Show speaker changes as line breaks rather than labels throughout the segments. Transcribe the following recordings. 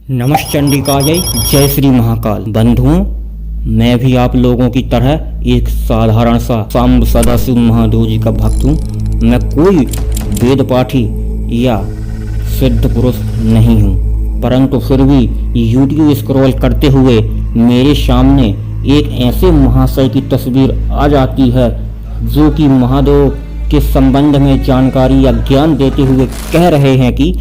नमश्चंडिकाजय। जय श्री महाकाल। बंधुओं, मैं भी आप लोगों की तरह एक साधारण सा सांब सदाशिव महादेव जी का भक्त हूँ। मैं कोई वेद पाठी या सिद्ध पुरुष नहीं हूँ, परंतु फिर भी यूट्यूब स्क्रॉल करते हुए मेरे सामने एक ऐसे महाशय की तस्वीर आ जाती है जो कि महादेव के संबंध में जानकारी या ज्ञान देते हुए कह रहे हैं कि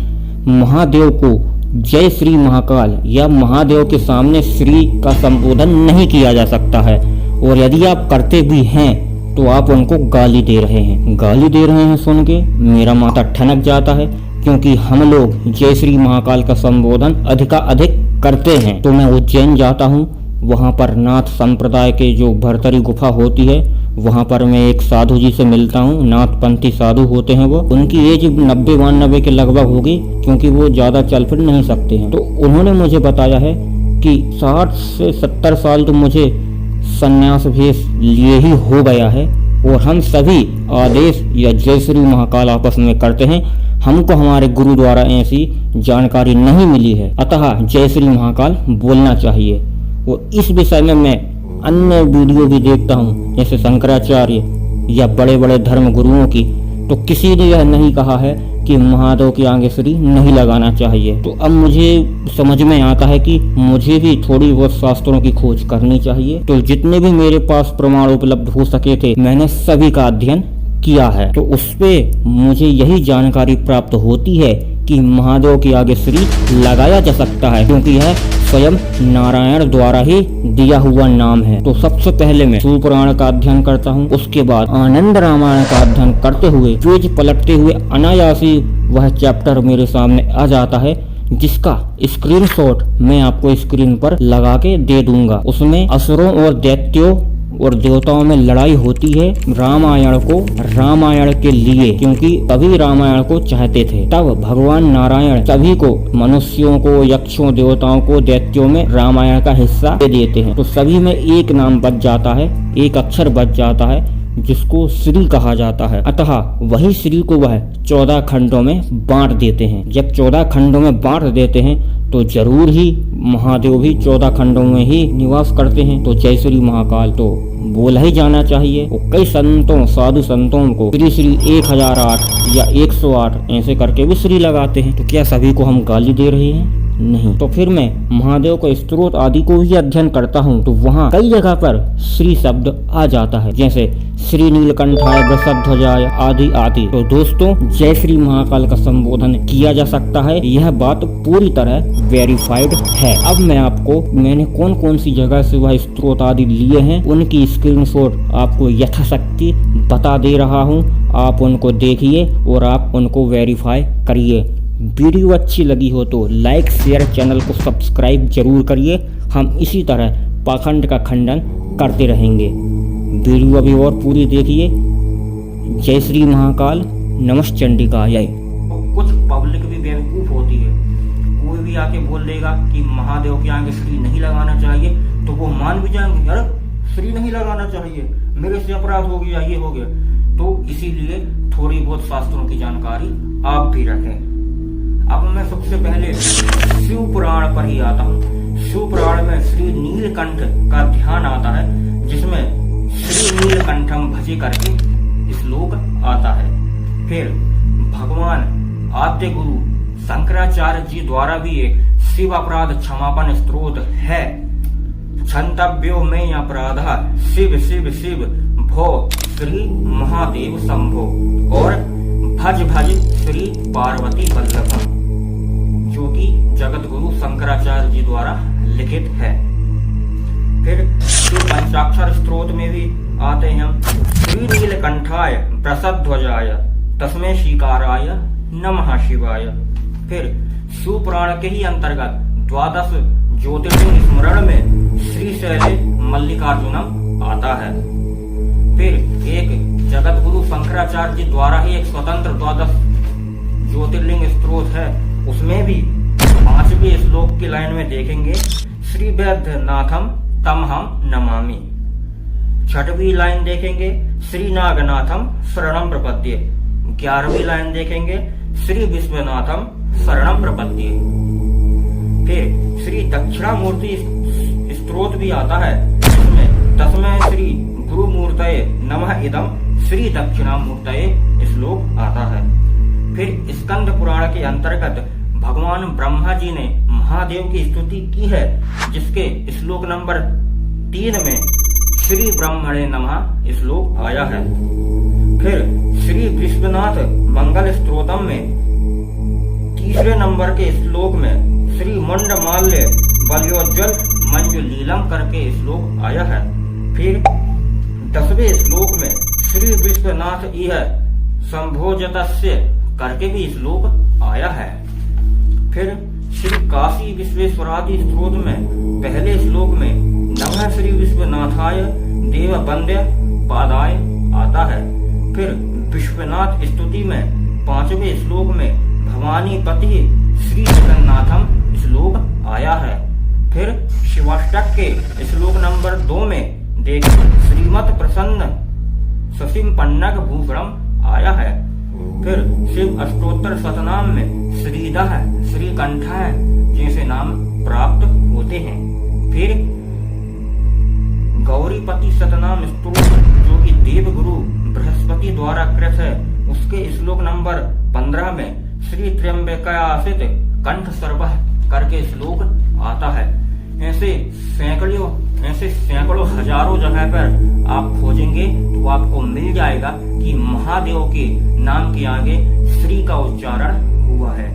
महादेव को जय श्री महाकाल या महादेव के सामने श्री का संबोधन नहीं किया जा सकता है, और यदि आप करते भी हैं तो आप उनको गाली दे रहे हैं। सुन के मेरा माथा ठनक जाता है, क्योंकि हम लोग जय श्री महाकाल का संबोधन अधिक करते हैं। तो मैं उज्जैन जाता हूँ, वहाँ पर नाथ संप्रदाय के जो भरतरी गुफा होती है वहाँ पर मैं एक साधु जी से मिलता हूँ। नाथपंथी साधु होते हैं वो। उनकी एज 90-92 के लगभग होगी, क्योंकि वो ज़्यादा चल फिर नहीं सकते हैं। तो उन्होंने मुझे बताया है कि 60 से 70 साल तो मुझे संन्यास भेष लिए ही हो गया है, और हम सभी आदेश या जय श्री महाकाल आपस में करते हैं। हमको हमारे गुरु द्वारा ऐसी जानकारी नहीं मिली है, अतः जय श्री महाकाल बोलना चाहिए। और इस विषय में मैं अन्य वीडियो भी देखता हूँ, जैसे शंकराचार्य या बड़े बड़े धर्म गुरुओं की, तो किसी ने यह नहीं कहा है कि महादेव के आगे श्री नहीं लगाना चाहिए। तो अब मुझे समझ में आता है कि मुझे भी थोड़ी बहुत शास्त्रों की खोज करनी चाहिए। तो जितने भी मेरे पास प्रमाण उपलब्ध हो सके थे मैंने सभी का अध्ययन किया है। तो उस पे मुझे यही जानकारी प्राप्त होती है कि महादेव के आगे श्री लगाया जा सकता है, क्योंकि यह स्वयं नारायण द्वारा ही दिया हुआ नाम है। तो सबसे पहले मैं शिवपुराण का अध्ययन करता हूँ, उसके बाद आनंद रामायण का अध्ययन करते हुए पेज पलटते हुए अनायासी वह चैप्टर मेरे सामने आ जाता है, जिसका स्क्रीनशॉट मैं आपको स्क्रीन पर लगा के दे दूंगा। उसमें असुरों और दैत्यों और देवताओं में लड़ाई होती है रामायण के लिए, क्योंकि सभी रामायण को चाहते थे। तब भगवान नारायण सभी को, मनुष्यों को, यक्षों, देवताओं को, दैत्यों में रामायण का हिस्सा दे देते हैं। तो सभी में एक नाम बच जाता है, एक अक्षर बच जाता है, जिसको श्री कहा जाता है। अतः वही श्री को वह 14 खंडों में बांट देते हैं। जब 14 खंडों में बांट देते हैं तो जरूर ही महादेव भी 14 खंडों में ही निवास करते हैं। तो जय श्री महाकाल तो बोला ही जाना चाहिए। और कई संतों, साधु संतों को श्री 1008 या 108 ऐसे करके भी श्री लगाते हैं। तो क्या सभी को हम गाली दे रहे हैं? नहीं। तो फिर मैं महादेव के स्त्रोत आदि को भी अध्ययन करता हूँ, तो वहाँ कई जगह पर श्री शब्द आ जाता है, जैसे श्री नीलकंठाय वृषध्वजाय आदि आदि। तो दोस्तों, जय श्री महाकाल का संबोधन किया जा सकता है, यह बात पूरी तरह वेरीफाइड है। अब मैं आपको मैंने कौन कौन सी जगह से वह स्त्रोत आदि लिए हैं उनकी स्क्रीनशॉट आपको यथाशक्ति बता दे रहा हूँ। आप उनको देखिए और आप उनको वेरीफाई करिए। वीडियो अच्छी लगी हो तो लाइक, शेयर, चैनल को सब्सक्राइब जरूर करिए। हम इसी तरह पाखंड का खंडन करते रहेंगे। वीडियो अभी और पूरी देखिए। जय श्री महाकाल। नमश्चंडिकाय। कुछ पब्लिक भी बेवकूफ होती है, कोई भी आके बोल देगा कि महादेव के आगे श्री नहीं लगाना चाहिए, तो वो मान भी जाएंगे, अरे श्री नहीं लगाना चाहिए, मेरे से अपराध हो गया, ये हो गया। तो इसीलिए थोड़ी बहुत शास्त्रों की जानकारी आप भी रखें। अब मैं सबसे पहले शिव पुराण पर ही आता हूँ। शिव पुराण में श्री नीलकंठ का ध्यान आता है, जिसमें श्री नीलकंठम भजे करके श्लोक आता है। फिर भगवान आद्य गुरु शंकराचार्य जी द्वारा भी एक शिव अपराध क्षमापन स्त्रोत है। क्षंतव्यो में अपराध शिव शिव शिव भो श्री महादेव शंभो, और भज भज श्री पार्वती वल्लभ, जो कि जगत गुरु शंकराचार्य जी द्वारा लिखित है। फिर पंचाक्षर स्त्रोत में भी आते हैं हम। श्री नीलकंठाय प्रसध्वजाय तस्मै शिकाराय नमः शिवाय। फिर शिव पुराण के ही अंतर्गत 12 ज्योतिर्लिंग स्मरण में श्री शैले मल्लिकार्जुनम आता है। फिर एक जगत गुरु शंकराचार्य जी द्वारा ही एक स्वतंत्र 12 ज्योतिर्लिंग स्त्रोत है, उसमें भी 5वें श्लोक की लाइन में देखेंगे श्री वैद्यनाथम तमहम नमामि। 6वीं लाइन देखेंगे श्री नागनाथम शरणम प्रपद्ये। 11वीं लाइन देखेंगे श्री विश्वनाथम शरणम प्रपद्ये। फिर दक्षिणामूर्ति स्तोत्र भी आता है, जिसमें 10वें श्री गुरु मूर्तये नमः इदम श्री दक्षिणामूर्तये श्लोक आता है। फिर स्कंद पुराण के अंतर्गत भगवान ब्रह्मा जी ने महादेव की स्तुति की है, जिसके श्लोक नंबर 3 में श्री ब्रह्मणे नमः श्लोक आया है। फिर श्री विश्वनाथ मंगल स्तोत्रम में 3 नंबर के श्लोक में श्री मुंड माल्य बल्योज्वल मंजुलीलम करके श्लोक आया है। फिर 10वें श्लोक में श्री विश्वनाथ इह संभोजतस्य करके भी श्लोक आया है। फिर श्री काशी विश्वेश्वरादि स्तोत्र में पहले श्लोक में नमः श्री विश्वनाथाय देव वंद्य पादाय आता है। फिर विश्वनाथ स्तुति में 5वें श्लोक में भवानी पति श्री जगन्नाथम श्लोक आया है। फिर शिवाष्टक के श्लोक नंबर 2 में देखिए श्रीमत प्रसन्न ससिम पन्नग भूषणम आया है। फिर शिव अष्टोत्तर शतनाम में श्रीधः श्रीकंठः जैसे नाम प्राप्त होते हैं। फिर गौरीपति शतनाम स्तोत्र जो कि देवगुरु बृहस्पति द्वारा कृत है, उसके श्लोक नंबर 15 में श्री त्र्यंबकायासित कंठ सर्वः करके श्लोक आता है। ऐसे सैकड़ों हजारों जगह पर आप खोजेंगे तो आपको मिल जाएगा कि महादेव के नाम के आगे श्री का उच्चारण हुआ है।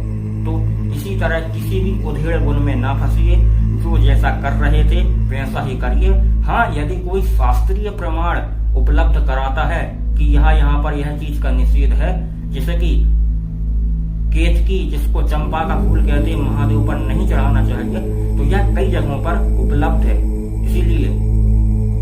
तो इसी तरह किसी भी उधेड़ बुन में ना फंसिए, जो जैसा कर रहे थे वैसा ही करिए। हाँ, यदि कोई शास्त्रीय प्रमाण उपलब्ध कराता है कि यहाँ पर यह चीज का निषेध है, जैसे कि केतकी जिसको चंपा का फूल कहते हैं महादेव पर नहीं चढ़ाना चाहिए, तो यह कई जगहों पर उपलब्ध है। इसीलिए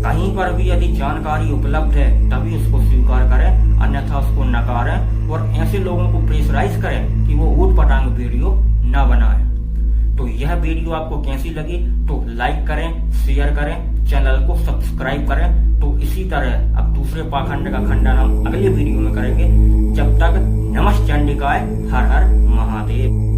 कहीं पर भी यदि जानकारी उपलब्ध है तभी उसको स्वीकार करें, अन्यथा उसको नकारें और ऐसे लोगों को प्रेशराइज करें कि वो ऊट पटांग वीडियो न बनाएं। तो यह वीडियो आपको कैसी लगी तो लाइक करें, शेयर करें, चैनल को सब्सक्राइब करें। तो इसी तरह अब दूसरे पाखंड का खंडन हम अगले वीडियो में करेंगे। जब तक नमः चंडिकाय, हर हर महादेव।